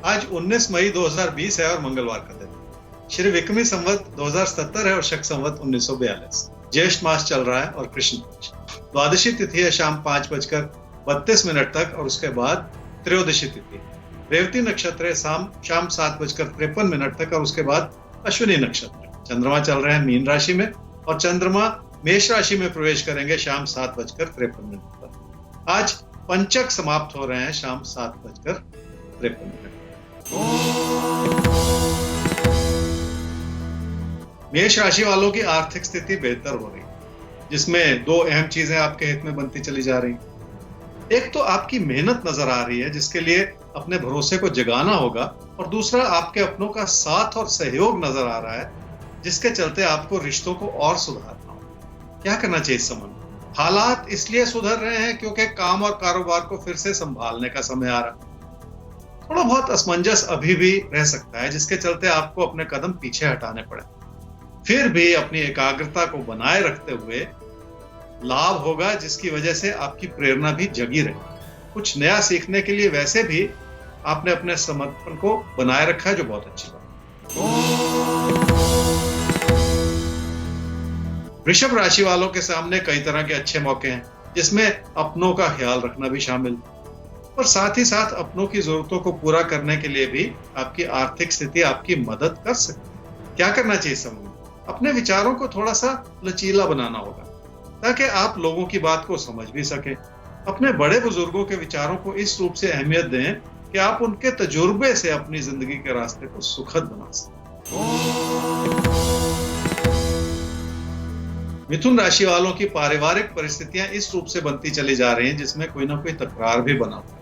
आज 19 मई 2020 है और मंगलवार का दिन। श्री विक्रमी संवत 2070 है और शक संवत 1942। ज्येष्ठ मास चल रहा है और कृष्ण पक्ष। द्वादशी तिथि है शाम 5:32 तक और उसके बाद त्रयोदशी तिथि। रेवती नक्षत्र है शाम 7:53 तक और उसके बाद अश्विनी नक्षत्र। चंद्रमा चल रहे हैं मीन राशि में और चंद्रमा मेष राशि में प्रवेश करेंगे शाम 7:53 तक। आज पंचक समाप्त हो रहे हैं शाम 7:53। मेष राशि वालों की आर्थिक स्थिति बेहतर हो रही है, जिसमें दो अहम चीजें आपके हित में बनती चली जा रही। एक तो आपकी मेहनत नजर आ रही है, जिसके लिए अपने भरोसे को जगाना होगा, और दूसरा आपके अपनों का साथ और सहयोग नजर आ रहा है, जिसके चलते आपको रिश्तों को और सुधारना होगा। क्या करना चाहिए इस संबंध में? हालात इसलिए सुधर रहे हैं क्योंकि काम और कारोबार को फिर से संभालने का समय आ रहा है। थोड़ा बहुत असमंजस अभी भी रह सकता है, जिसके चलते आपको अपने कदम पीछे हटाने पड़े। फिर भी अपनी एकाग्रता को बनाए रखते हुए लाभ होगा, जिसकी वजह से आपकी प्रेरणा भी जगी रहे। कुछ नया सीखने के लिए वैसे भी आपने अपने समर्पण को बनाए रखा है, जो बहुत अच्छी बात है। वृषभ राशि वालों के सामने कई तरह के अच्छे मौके हैं, जिसमें अपनों का ख्याल रखना भी शामिल, और साथ ही साथ अपनों की जरूरतों को पूरा करने के लिए भी आपकी आर्थिक स्थिति आपकी मदद कर सकती है। क्या करना चाहिए समूह? अपने विचारों को थोड़ा सा लचीला बनाना होगा, ताकि आप लोगों की बात को समझ भी सके। अपने बड़े बुजुर्गों के विचारों को इस रूप से अहमियत दें कि आप उनके तजुर्बे से अपनी जिंदगी के रास्ते को सुखद बना सकें। मिथुन राशि वालों की पारिवारिक परिस्थितियां इस रूप से बनती चली जा रही हैं, जिसमें कोई ना कोई तकरार भी बना हुआ है।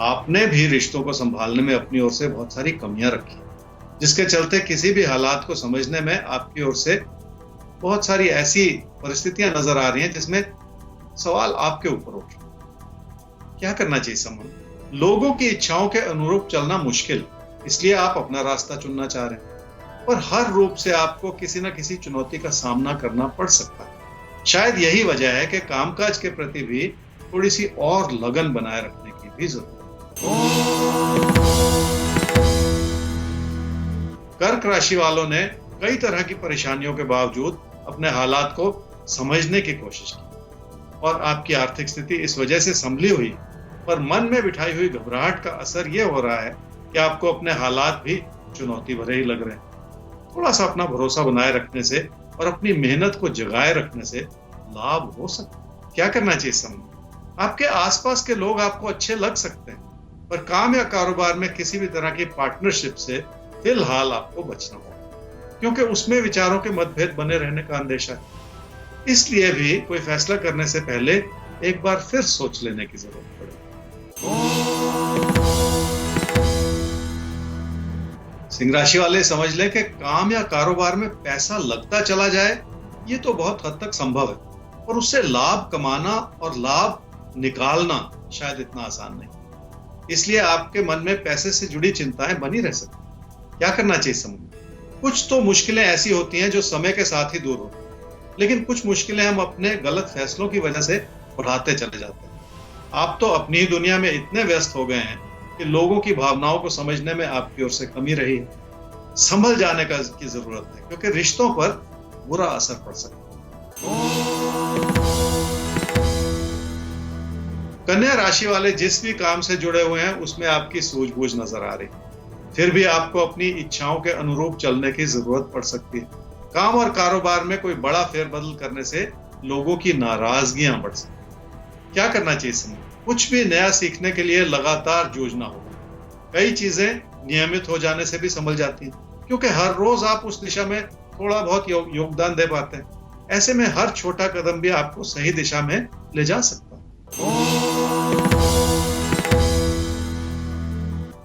आपने भी रिश्तों को संभालने में अपनी ओर से बहुत सारी कमियां रखी, जिसके चलते किसी भी हालात को समझने में आपकी ओर से बहुत सारी ऐसी परिस्थितियां नजर आ रही हैं जिसमें सवाल आपके ऊपर उठ रहे हैं। क्या करना चाहिए समूह? लोगों की इच्छाओं के अनुरूप चलना मुश्किल, इसलिए आप अपना रास्ता चुनना चाह रहे हैं, पर हर रूप से आपको किसी न किसी चुनौती का सामना करना पड़ सकता है। शायद यही वजह है कि कामकाज के प्रति भी थोड़ी सी और लगन बनाए रखने की भी जरूरत है। कर्क राशि वालों ने कई तरह की परेशानियों के बावजूद अपने हालात को समझने की कोशिश की, और आपकी आर्थिक स्थिति इस वजह से संभली हुई, पर मन में बिठाई हुई घबराहट का असर यह हो रहा है कि आपको अपने हालात भी चुनौती भरे ही लग रहे हैं। थोड़ा सा अपना भरोसा बनाए रखने से और अपनी मेहनत को जगाए रखने से लाभ हो सकता है। क्या करना चाहिए समूह? आपके आसपास के लोग आपको अच्छे लग सकते हैं, पर काम या कारोबार में किसी भी तरह की पार्टनरशिप से फिलहाल आपको बचना होगा, क्योंकि उसमें विचारों के मतभेद बने रहने का अंदेशा है। इसलिए भी कोई फैसला करने से पहले एक बार फिर सोच लेने की जरूरत पड़ेगी। सिंह राशि वाले समझ लें कि काम या कारोबार में पैसा लगता चला जाए, ये तो बहुत हद तक संभव है, और उससे लाभ कमाना और लाभ निकालना शायद इतना आसान नहीं। इसलिए आपके मन में पैसे से जुड़ी चिंताएं बनी रह सकती। क्या करना चाहिए समूह? कुछ तो मुश्किलें ऐसी होती हैं जो समय के साथ ही दूर होती हैं, लेकिन कुछ मुश्किलें हम अपने गलत फैसलों की वजह से बढ़ाते चले जाते हैं। आप तो अपनी ही दुनिया में इतने व्यस्त हो गए हैं कि लोगों की भावनाओं को समझने में आपकी ओर से कमी रही है। संभल जाने की जरूरत है, क्योंकि रिश्तों पर बुरा असर पड़ सकता है। कन्या राशि वाले जिस भी काम से जुड़े हुए हैं, उसमें आपकी सूझबूझ नजर आ रही है। फिर भी आपको अपनी इच्छाओं के अनुरूप चलने की जरूरत पड़ सकती है। काम और कारोबार में कोई बड़ा फेरबदल करने से लोगों की नाराजगियां बढ़ सकती। क्या करना चाहिए समूह? कुछ भी नया सीखने के लिए लगातार जूझना होगा। कई चीजें नियमित हो जाने से भी संभल जाती हैं, क्योंकि हर रोज आप उस दिशा में थोड़ा बहुत योगदान दे पाते हैं। ऐसे में हर छोटा कदम भी आपको सही दिशा में ले जा सकता है।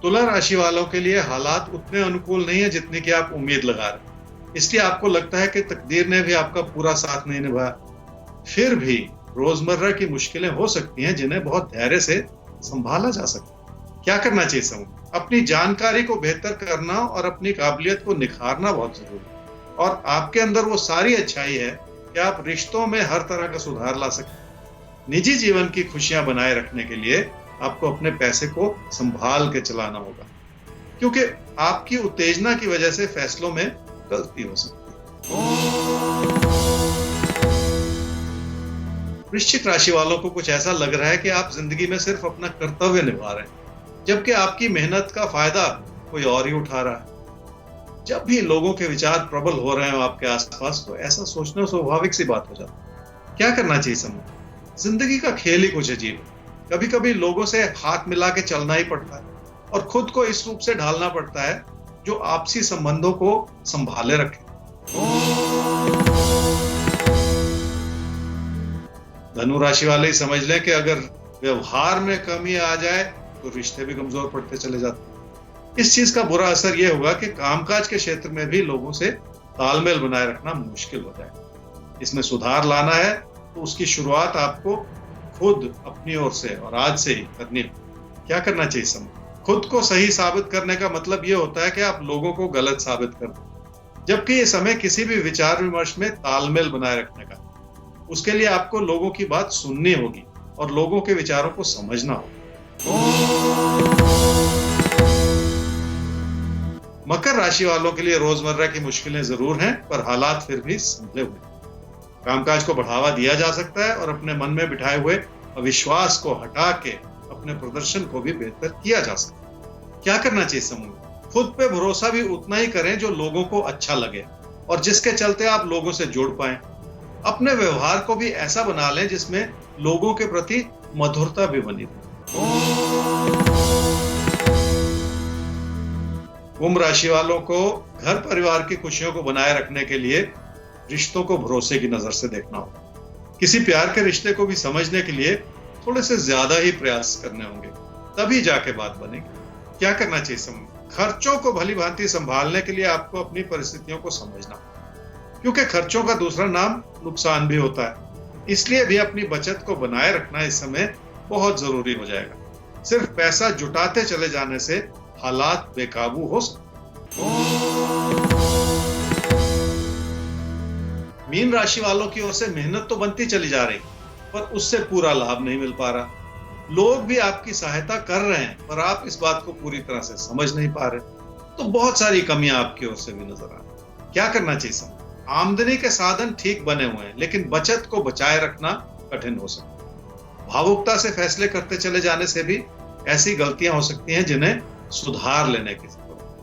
तुला राशि वालों के लिए हालात उतने अनुकूल नहीं है जितनी कि आप उम्मीद लगा रहे हैं। इसलिए आपको लगता है कि तकदीर ने भी आपका पूरा साथ नहीं निभाया। फिर भी रोजमर्रा की मुश्किलें हो सकती हैं, जिन्हें बहुत धैर्य से संभाला जा सकता है। क्या करना चाहिए समूह? अपनी जानकारी को बेहतर करना और अपनी काबिलियत को निखारना बहुत जरूरी है, और आपके अंदर वो सारी अच्छाई है कि आप रिश्तों में हर तरह का सुधार ला सकते हैं। निजी जीवन की खुशियां बनाए रखने के लिए आपको अपने पैसे को संभाल के चलाना होगा। क्योंकि आपकी उत्तेजना की वजह से फैसलों में गलती हो सकती है। वृश्चिक राशि वालों को कुछ ऐसा लग रहा है कि आप जिंदगी में सिर्फ अपना कर्तव्य निभा रहे हैं, जबकि आपकी मेहनत का फायदा कोई और ही उठा रहा है। जब भी लोगों के विचार प्रबल हो रहे हो आपके आसपास, तो ऐसा सोचना स्वाभाविक सी बात हो जाती है। क्या करना चाहिए समूह? जिंदगी का खेल ही कुछ अजीब है। कभी कभी लोगों से हाथ मिला के चलना ही पड़ता है और खुद को इस रूप से ढालना पड़ता है जो आपसी संबंधों को संभाले रखे। धनु राशि वाले ही समझ लें कि अगर व्यवहार में कमी आ जाए तो रिश्ते भी कमजोर पड़ते चले जाते हैं। इस चीज का बुरा असर यह होगा कि कामकाज के क्षेत्र में भी लोगों से तालमेल बनाए रखना मुश्किल हो जाएगा। इसमें सुधार लाना है तो उसकी शुरुआत आपको खुद अपनी ओर से और आज से ही करनी होगी। क्या करना चाहिए समूह? खुद को सही साबित करने का मतलब यह होता है कि आप लोगों को गलत साबित कर दें, जबकि ये समय किसी भी विचार विमर्श में तालमेल बनाए रखने का। उसके लिए आपको लोगों की बात सुननी होगी और लोगों के विचारों को समझना होगा। मकर राशि वालों के लिए रोजमर्रा की मुश्किलें जरूर हैं, पर हालात फिर भी संभले हुए हैं। कामकाज को बढ़ावा दिया जा सकता है और अपने मन में बिठाए हुए अविश्वास को हटा के अपने प्रदर्शन को भी बेहतर किया जा सकता है। क्या करना चाहिए समूह? खुद पे भरोसा भी उतना ही करें जो लोगों को अच्छा लगे और जिसके चलते आप लोगों से जुड़ पाएं। अपने व्यवहार को भी ऐसा बना लें जिसमें लोगों के प्रति मधुरता भी बनी रहे। कुंभ राशि वालों को घर परिवार की खुशियों को बनाए रखने के लिए रिश्तों को भरोसे की नजर से देखना होगा। किसी प्यार के रिश्ते को भी समझने के लिए थोड़े से ज्यादा ही प्रयास करने होंगे, तभी जाके बात बनेगी। क्या करना चाहिए समूह? खर्चों को भली भांति संभालने के लिए आपको अपनी परिस्थितियों को समझना होगा, क्योंकि खर्चों का दूसरा नाम नुकसान भी होता है। इसलिए भी अपनी बचत को बनाए रखना इस समय बहुत जरूरी हो जाएगा। सिर्फ पैसा जुटाते चले जाने से हालात बेकाबू हो सकते। मीन राशि वालों की ओर से मेहनत तो बनती चली जा रही, पर उससे पूरा लाभ नहीं मिल पा रहा। लोग भी आपकी सहायता कर रहे हैं, पर आप इस बात को पूरी तरह से समझ नहीं पा रहे। तो बहुत सारी कमियां आपकी ओर से भी नजर आ रही। क्या करना चाहिए समझ? आमदनी के साधन ठीक बने हुए हैं, लेकिन बचत को बचाए रखना कठिन हो सकता है। भावुकता से फैसले करते चले जाने से भी ऐसी गलतियां हो सकती हैं जिन्हें सुधार लेने की